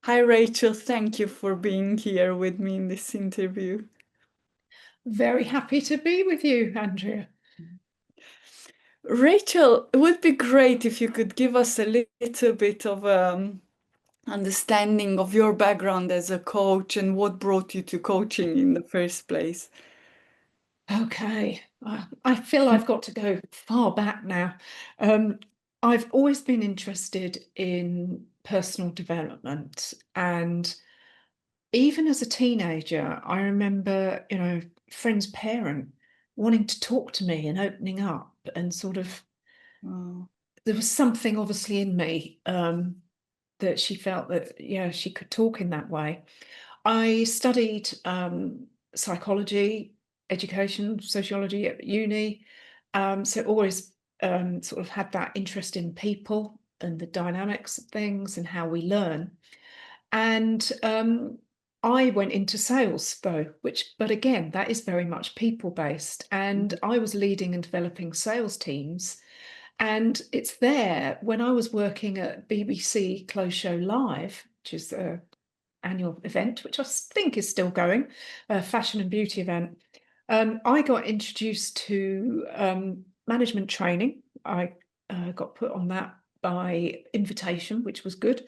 Hi, Rachel. Thank you for being here with me in this interview. Very happy to be with you, Andrea. Rachel, it would be great if you could give us a little bit of understanding of your background as a coach and what brought you to coaching in the first place. Okay, I feel I've got to go far back now. Um, I've always been interested in personal development, and even as a teenager, I remember, friend's parent wanting to talk to me and opening up, and sort of Wow. there was something obviously in me that she felt that, yeah, she could talk in that way. I studied psychology, education, sociology at uni. So always sort of had that interest in people and the dynamics of things and how we learn. And I went into sales though, but again, that is very much people based. And I was leading and developing sales teams. And it's there when I was working at BBC Close Show Live, which is annual event, which I think is still going, a fashion and beauty event. I got introduced to management training. I got put on that by invitation, which was good,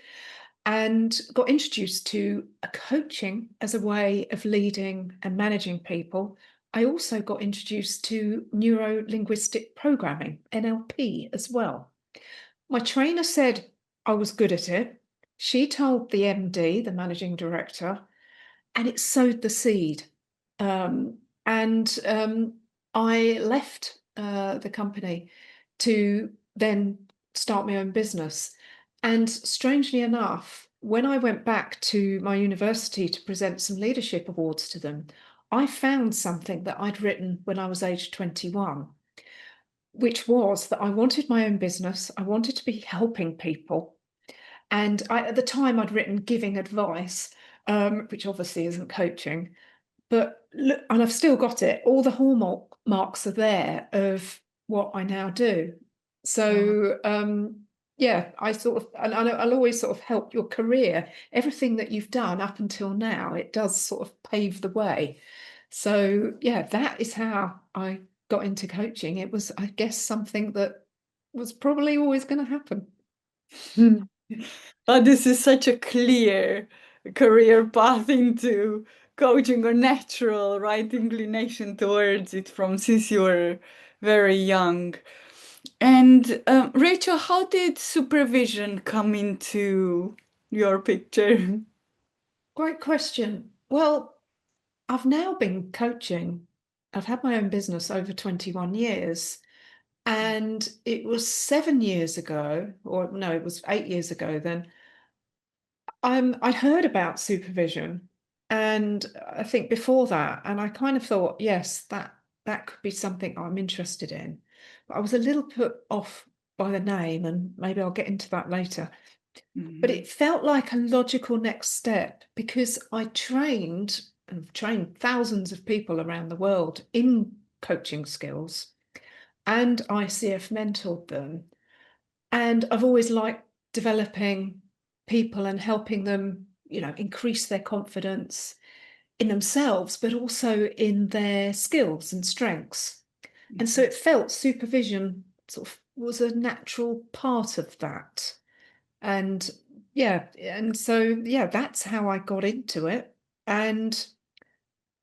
and got introduced to a coaching as a way of leading and managing people. I also got introduced to neuro linguistic programming, NLP, as well. My trainer said I was good at it. She told the MD, the managing director, and it sowed the seed. And I left the company to then start my own business. And strangely enough, when I went back to my university to present some leadership awards to them, I found something that I'd written when I was aged 21, which was that I wanted my own business. I wanted to be helping people. And at the time, I'd written giving advice, which obviously isn't coaching. But look, and I've still got it. All the hallmark marks are there of what I now do. Wow. So yeah, I sort of, and I'll always sort of help your career. Everything that you've done up until now, it does sort of pave the way. So yeah, that is how I got into coaching. It was, I guess, something that was probably always going to happen. Oh, this is such a clear career path into coaching or natural, right? Inclination towards it from since you were very young. And Rachel, how did supervision come into your picture? Great question. Well, I've now been coaching. I've had my own business over 21 years. And it was 7 years ago, or no, it was 8 years ago then. I'd heard about supervision. And I think before that, and I kind of thought, yes, that could be something I'm interested in. But I was a little put off by the name, and maybe I'll get into that later. But Mhm. it felt like a logical next step because I trained and trained thousands of people around the world in coaching skills, and ICF mentored them. And I've always liked developing people and helping them, increase their confidence in themselves, but also in their skills and strengths. And so it felt supervision sort of was a natural part of that. And yeah, that's how I got into it. And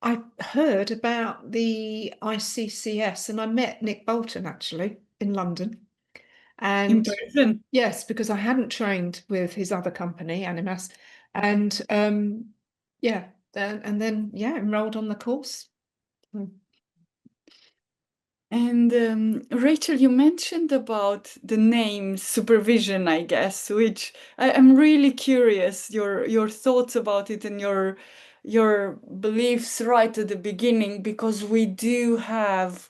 I heard about the ICCS and I met Nick Bolton actually in London. In And person. yes, because I hadn't trained with his other company, Animas. And yeah, and then yeah, enrolled on the course. Hmm. And Rachel, you mentioned about the name supervision, I guess, which I'm really curious your thoughts about it and your beliefs right at the beginning, because we do have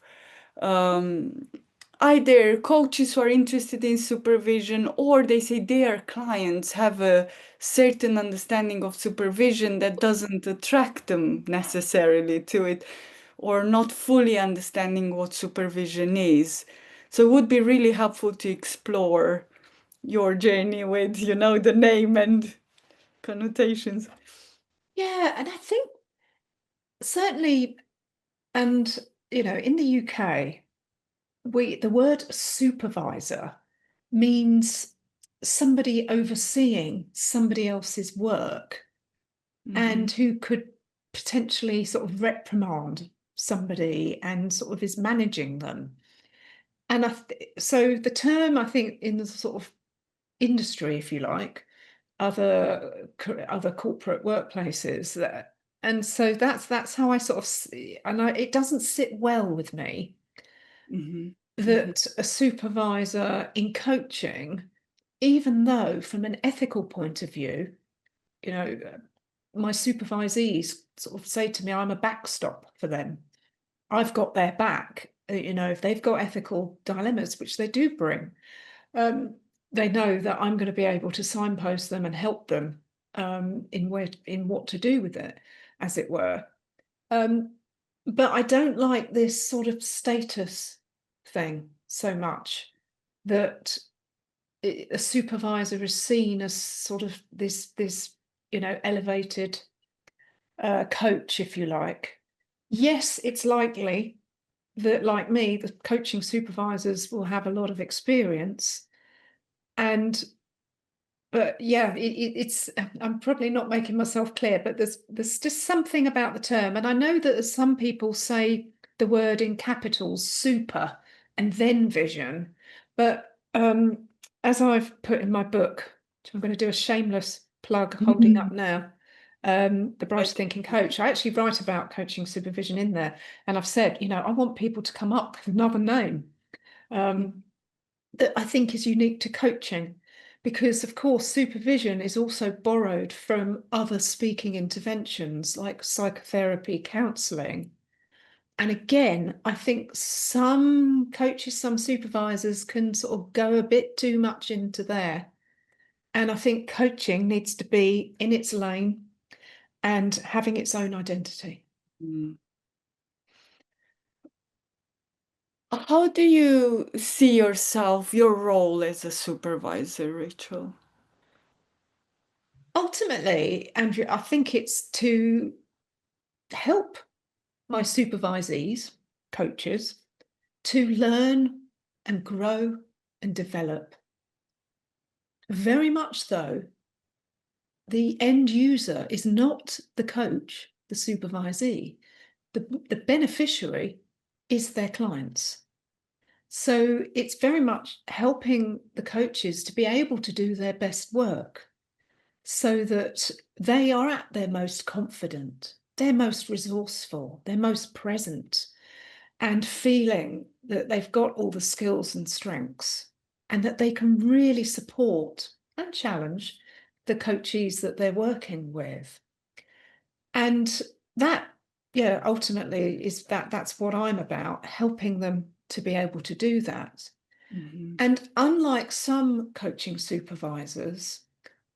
um, either coaches who are interested in supervision or they say their clients have a certain understanding of supervision that doesn't attract them necessarily to it or not fully understanding what supervision is. So it would be really helpful to explore your journey with, the name and. connotations. Yeah, and I think certainly, and in the UK, the word supervisor means somebody overseeing somebody else's work and who could potentially sort of reprimand somebody and sort of is managing them. And so the term, I think, in the sort of industry, if you like, other corporate workplaces, and so that's how I sort of see, and it doesn't sit well with me that a supervisor in coaching, even though from an ethical point of view, my supervisees sort of say to me, I'm a backstop for them. I've got their back. If they've got ethical dilemmas, which they do bring, they know that I'm going to be able to signpost them and help them in what to do with it, as it were. But I don't like this sort of status thing so much, that a supervisor is seen as sort of this elevated coach, if you like. Yes, it's likely that, like me, the coaching supervisors will have a lot of experience, but yeah, it's I'm probably not making myself clear, but there's just something about the term, and I know that some people say the word in capitals, super, and then vision, but as I've put in my book, which I'm going to do a shameless plug holding up now, The Brighter Thinking Coach, I actually write about coaching supervision in there, and I've said, I want people to come up with another name that I think is unique to coaching, because of course supervision is also borrowed from other speaking interventions like psychotherapy, counselling. And again, I think some coaches, some supervisors can sort of go a bit too much into there. And I think coaching needs to be in its lane and having its own identity. How do you see yourself, your role as a supervisor, Rachel? Ultimately, Andrew, I think it's to help my supervisees, coaches, to learn and grow and develop. Very much though, the end user is not the coach, the supervisee. The beneficiary is their clients. So it's very much helping the coaches to be able to do their best work so that they are at their most confident, their most resourceful, their most present, and feeling that they've got all the skills and strengths and that they can really support and challenge the coachees that they're working with. And that, ultimately that's what I'm about, helping them to be able to do that. And unlike some coaching supervisors,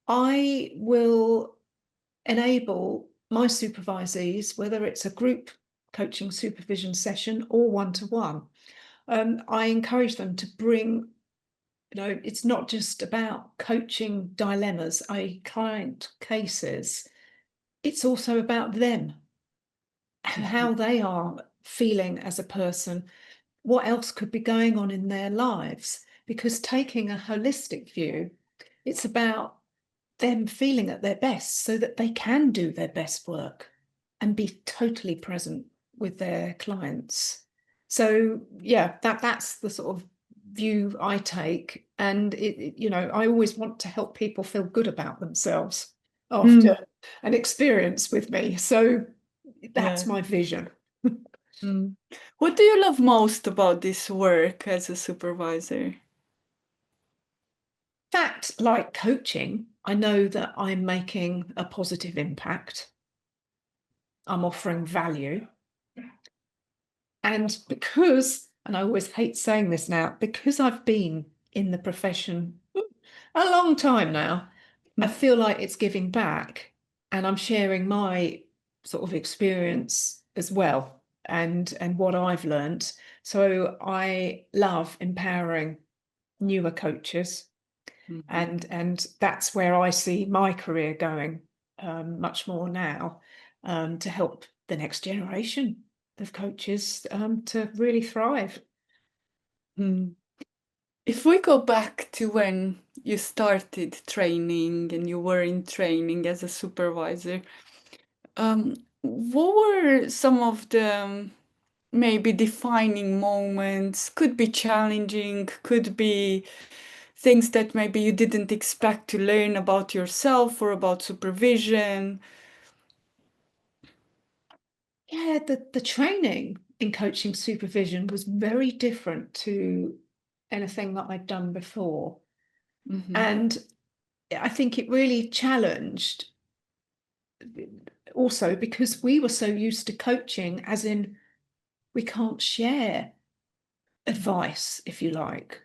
I will enable my supervisees, whether it's a group coaching supervision session or one-to-one, I encourage them to bring, it's not just about coaching dilemmas, client cases, it's also about them and how they are feeling as a person, what else could be going on in their lives, because taking a holistic view, it's about them feeling at their best so that they can do their best work and be totally present with their clients. So yeah, that's the sort of view I take, and I always want to help people feel good about themselves after an experience with me. So that's my vision. What do you love most about this work as a supervisor? Fact, like coaching, I know that I'm making a positive impact. I'm offering value. And and I always hate saying this now, because I've been in the profession a long time now, I feel like it's giving back, and I'm sharing my sort of experience as well, and what I've learned. So I love empowering newer coaches Mhm. And that's where I see my career going, much more now, to help the next generation of coaches to really thrive. Mm. If we go back to when you started training and you were in training as a supervisor, what were some of the maybe defining moments? Could be challenging, could be things that maybe you didn't expect to learn about yourself or about supervision. Yeah, the training in coaching supervision was very different to anything that I'd done before. Hmm. And I think it really challenged, also because we were so used to coaching, as in we can't share advice, if you like.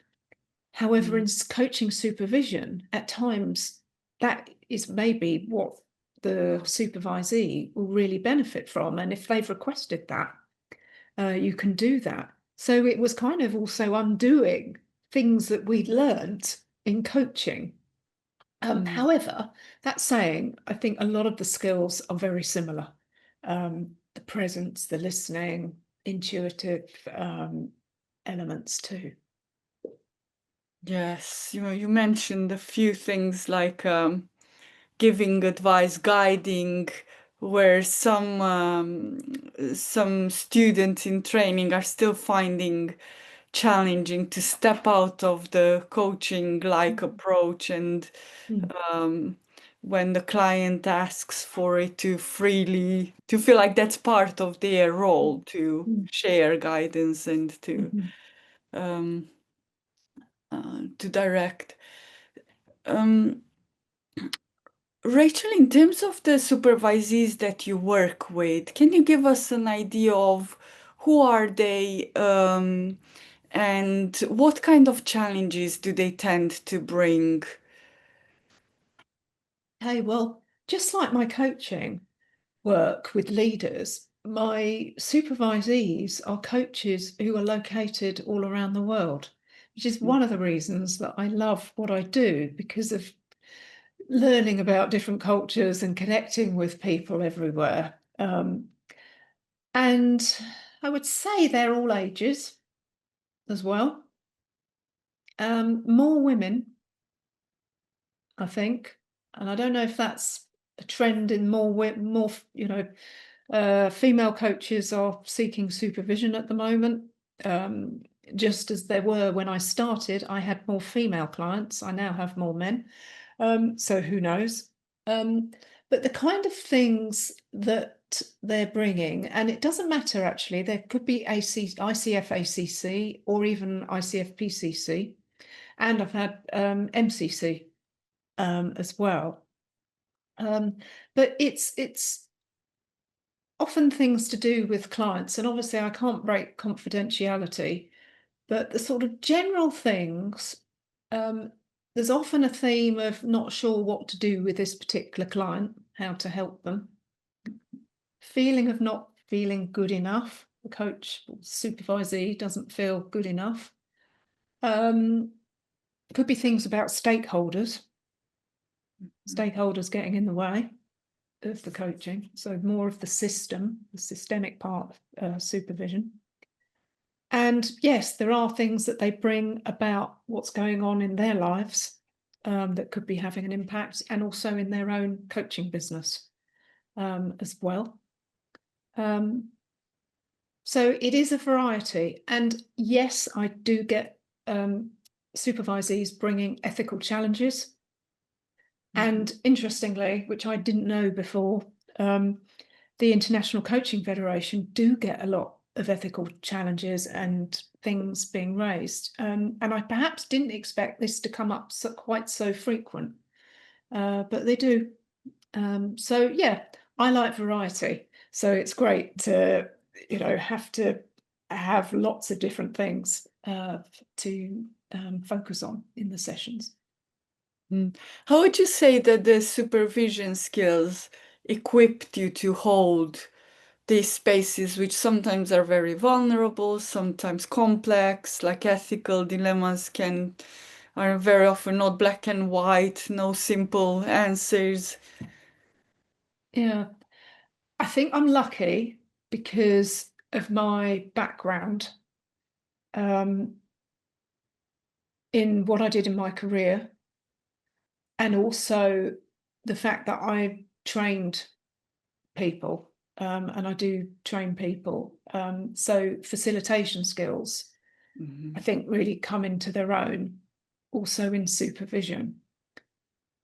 However, in coaching supervision, at times that is maybe what the supervisee will really benefit from. And if they've requested that, you can do that. So it was kind of also undoing things that we'd learned in coaching. Mm. However, that saying, I think a lot of the skills are very similar. The presence, the listening, intuitive elements too. Yes, you mentioned a few things like giving advice, guiding, where some students in training are still finding challenging to step out of the coaching-like approach, and Mm, um, when the client asks for it to freely, to feel like that's part of their role to mm, share guidance and mhm. um, to direct. Um, Rachel, in terms of the supervisees that you work with, can you give us an idea of who are they, and what kind of challenges do they tend to bring? Hey, well, just like my coaching work with leaders, my supervisees are coaches who are located all around the world, which is one of the reasons that I love what I do, because of learning about different cultures and connecting with people everywhere. And I would say they're all ages as well. More women, I think, and I don't know if that's a trend in more, female coaches are seeking supervision at the moment. Um, just as there were when I started, I had more female clients. I now have more men. So who knows? Um, but the kind of things that they're bringing, and it doesn't matter actually, there could be ICF ACC or even ICF PCC, and I've had MCC as well. But it's often things to do with clients, and obviously I can't break confidentiality, but the sort of general things, um, there's often a theme of not sure what to do with this particular client, how to help them, feeling of not feeling good enough. The coach or supervisee doesn't feel good enough. It could be things about stakeholders getting in the way of the coaching. So more of the systemic part of supervision. And yes, there are things that they bring about what's going on in their lives that could be having an impact, and also in their own coaching business as well. So it is a variety. And yes, I do get supervisees bringing ethical challenges. And interestingly, which I didn't know before, the International Coaching Federation do get a lot of ethical challenges and things being raised. And I perhaps didn't expect this to come up quite so frequent, but they do. So yeah, I like variety. So it's great to, have to have lots of different things to focus on in the sessions. Mm. How would you say that the supervision skills equipped you to hold these spaces, which sometimes are very vulnerable, sometimes complex, like ethical dilemmas can are very often not black and white, no simple answers. Yeah, I think I'm lucky because of my background um, in what I did in my career, and also the fact that I trained people, and I do train people. So facilitation skills, I think, really come into their own also in supervision.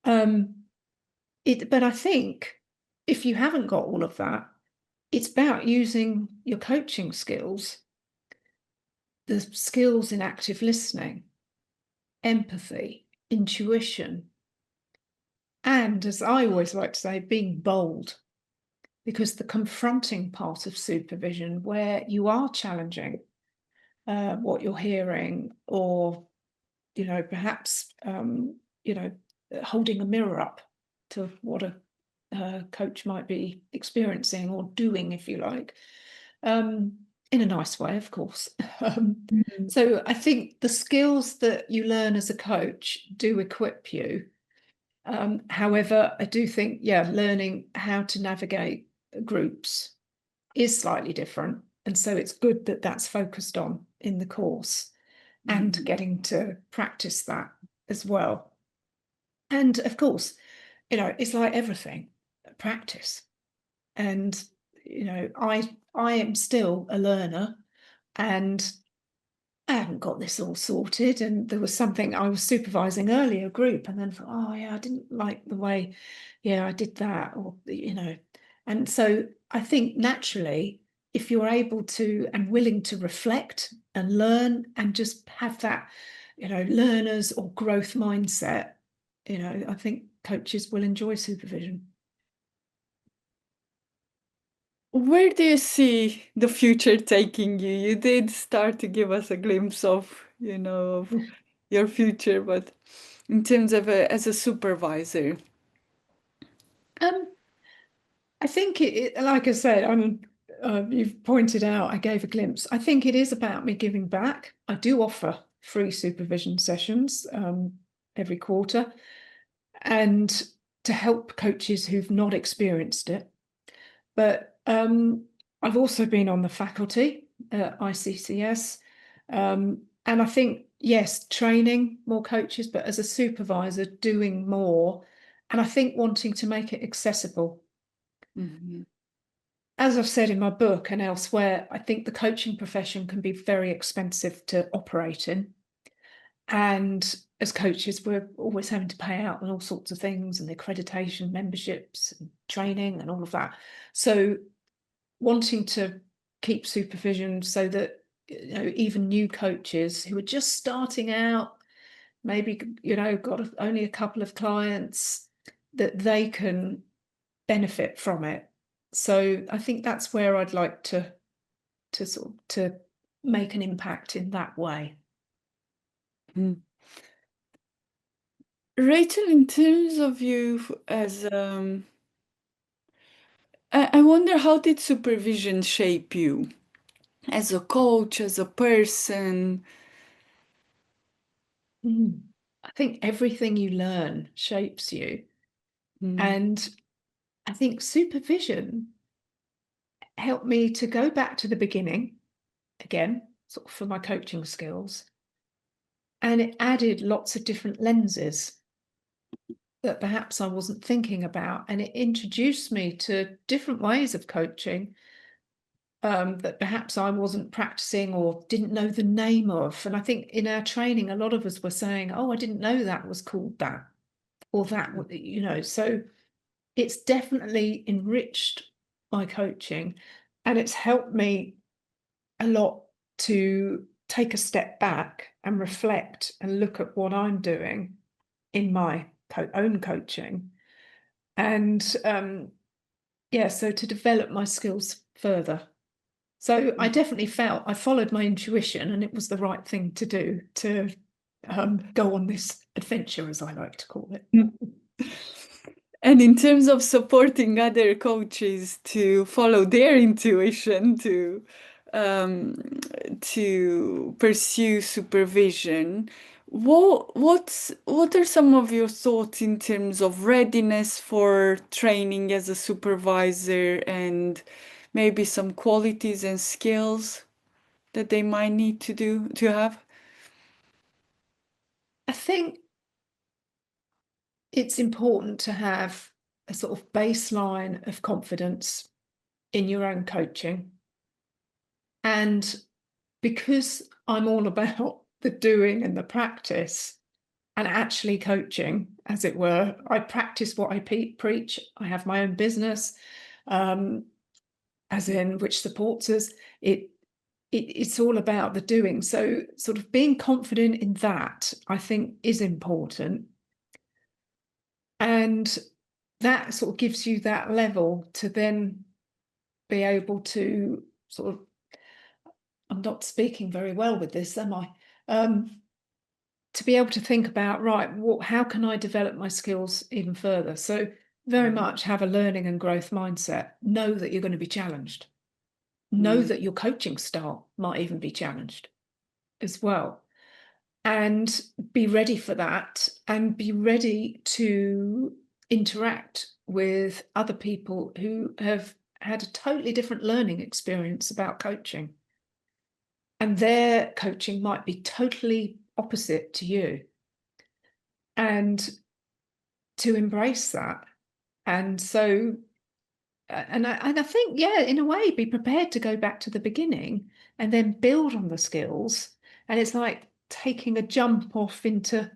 But I think if you haven't got all of that, it's about using your coaching skills, the skills in active listening, empathy, intuition, and, as I always like to say, being bold. Because the confronting part of supervision, where you are challenging what you're hearing, or perhaps holding a mirror up to what a coach might be experiencing or doing, if you like, in a nice way, of course. Mhm. So I think the skills that you learn as a coach do equip you. However, I do think, learning how to navigate groups is slightly different. And so it's good that that's focused on in the course and Mhm. getting to practice that as well. And of course, it's like everything, practice. And, I am still a learner, and I haven't got this all sorted. And there was something I was supervising earlier, a group, and then thought, oh yeah, I didn't like the way, I did that, or. And so I think naturally, if you're able to and willing to reflect and learn and just have that, learners or growth mindset, I think coaches will enjoy supervision. Where do you see the future taking you? You did start to give us a glimpse of your future, but in terms of as a supervisor. Um, I think like I said, you've pointed out, I gave a glimpse. I think it is about me giving back. I do offer free supervision sessions every quarter, and to help coaches who've not experienced it. But I've also been on the faculty at ICCS, and I think, yes, training more coaches, but as a supervisor, doing more, and I think wanting to make it accessible. Mhm. As I've said in my book and elsewhere, I think the coaching profession can be very expensive to operate in. And as coaches, we're always having to pay out on all sorts of things, and accreditation, memberships, and training, and all of that. So wanting to keep supervision so that even new coaches who are just starting out, maybe got only a couple of clients, that they can benefit from it. So I think that's where I'd like to make an impact in that way. Mm. Rachel, in terms of you as I wonder, how did supervision shape you as a coach, as a person? I think everything you learn shapes you. Mm. And I think supervision helped me to go back to the beginning again, sort of for my coaching skills. And it added lots of different lenses that perhaps I wasn't thinking about. And it introduced me to different ways of coaching that perhaps I wasn't practicing or didn't know the name of. And I think in our training, a lot of us were saying, oh, I didn't know that was called that, or that, So it's definitely enriched my coaching, and it's helped me a lot to take a step back and reflect and look at what I'm doing in my own coaching. And so to develop my skills further. So I definitely felt I followed my intuition, and it was the right thing to do to go on this adventure, as I like to call it. Mm. And in terms of supporting other coaches to follow their intuition um, to pursue supervision, What are some of your thoughts in terms of readiness for training as a supervisor and maybe some qualities and skills that they might need to have? I think it's important to have a sort of baseline of confidence in your own coaching. And because I'm all about the doing and the practice and actually coaching, as it were, I practice what I preach. I have my own business, as in which supports us. It's all about the doing. So sort of being confident in that, I think, is important. And that sort of gives you that level to then be able to sort of, I'm not speaking very well with this, am I? To be able to think about, right, how can I develop my skills even further? So very much have a learning and growth mindset. Know that you're going to be challenged. Know Mm, that your coaching style might even be challenged as well. And be ready for that, and be ready to interact with other people who have had a totally different learning experience about coaching. And their coaching might be totally opposite to you. And to embrace that. And so, and I think, yeah, in a way, be prepared to go back to the beginning and then build on the skills. And it's like taking a jump off into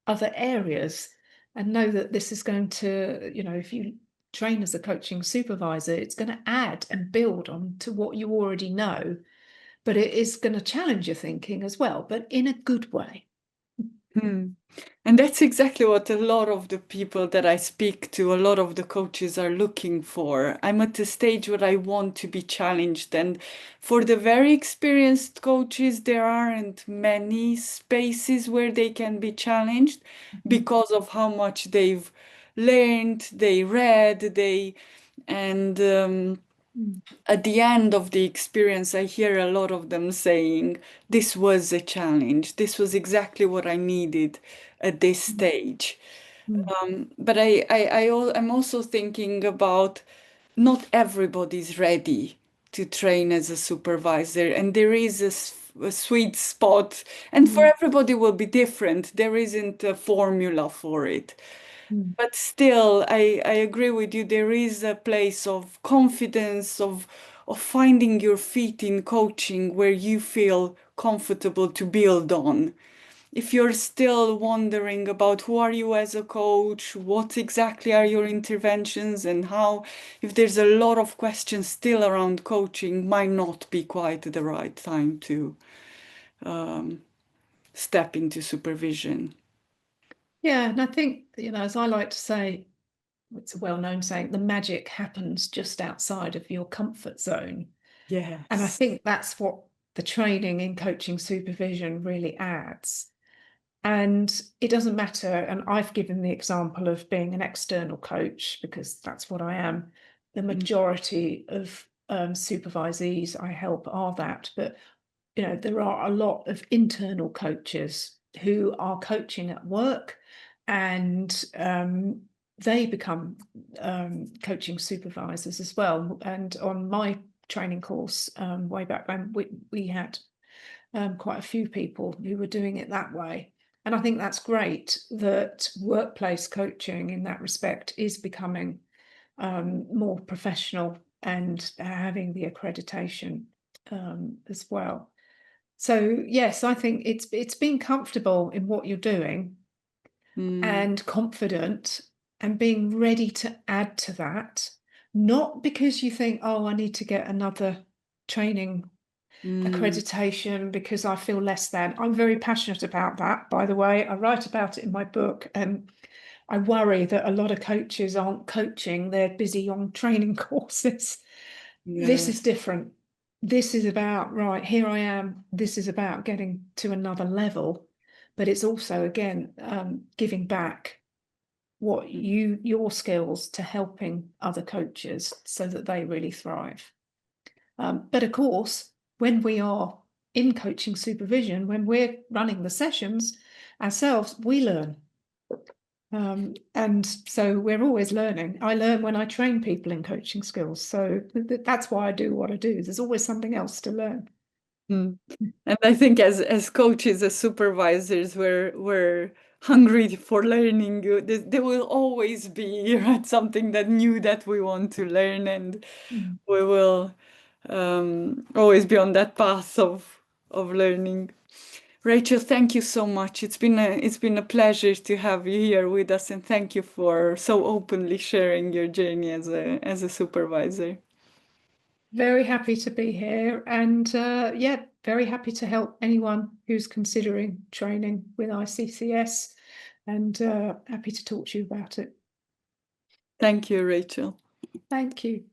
other areas, and know that this is going to, if you train as a coaching supervisor, it's going to add and build on to what you already know, but it is going to challenge your thinking as well, but in a good way. mm. And that's exactly what a lot of the people that I speak to, a lot of the coaches are looking for. I'm at a stage where I want to be challenged. And for the very experienced coaches, there aren't many spaces where they can be challenged because of how much they've learned, they read, and Mm. at the end of the experience, I hear a lot of them saying, this was a challenge. This was exactly what I needed at this stage. Mm. But I'm also thinking about not everybody's ready to train as a supervisor, and there is a sweet spot, and for Mm. everybody will be different. There isn't a formula for it. Mm. But still, I agree with you. There is a place of confidence, of finding your feet in coaching where you feel comfortable to build on. If you're still wondering about who are you as a coach, what exactly are your interventions and how, if there's a lot of questions still around coaching, might not be quite the right time to um, step into supervision. Yeah, and I think, as I like to say, it's a well-known saying, the magic happens just outside of your comfort zone. And I Yes. think that's what the training in coaching supervision really adds. And it doesn't matter. And I've given the example of being an external coach because that's what I am. The Mm, majority of supervisees I help are that. But there are a lot of internal coaches who are coaching at work, and they become coaching supervisors as well. And on my training course, way back when, we had quite a few people who were doing it that way. And I think that's great that workplace coaching in that respect is becoming more professional and having the accreditation as well. So yes, I think it's being comfortable in what you're doing mm, and confident and being ready to add to that, not because you think, oh, I need to get another training mm. accreditation because I feel less than. I'm very passionate about that, by the way. I write about it in my book, and I worry that a lot of coaches aren't coaching, they're busy on training courses. This Yeah. is different. This is about, right, here I am. This is about getting to another level, but it's also, again, giving back your skills to helping other coaches so that they really thrive. But of course, when we are in coaching supervision, when we're running the sessions, ourselves, we learn. And so we're always learning. I learn when I train people in coaching skills. So that's why I do what I do. There's always something else to learn. Mm. And I think as coaches, as supervisors, we're hungry for learning. There will always be, right, something that new that we want to learn, and we will always be on that path of learning. Rachel, thank you so much. It's been a pleasure to have you here with us, and thank you for so openly sharing your journey as a supervisor. Very happy to be here, and yeah, very happy to help anyone who's considering training with ICCS, and happy to talk to you about it. Thank you, Rachel. Thank you.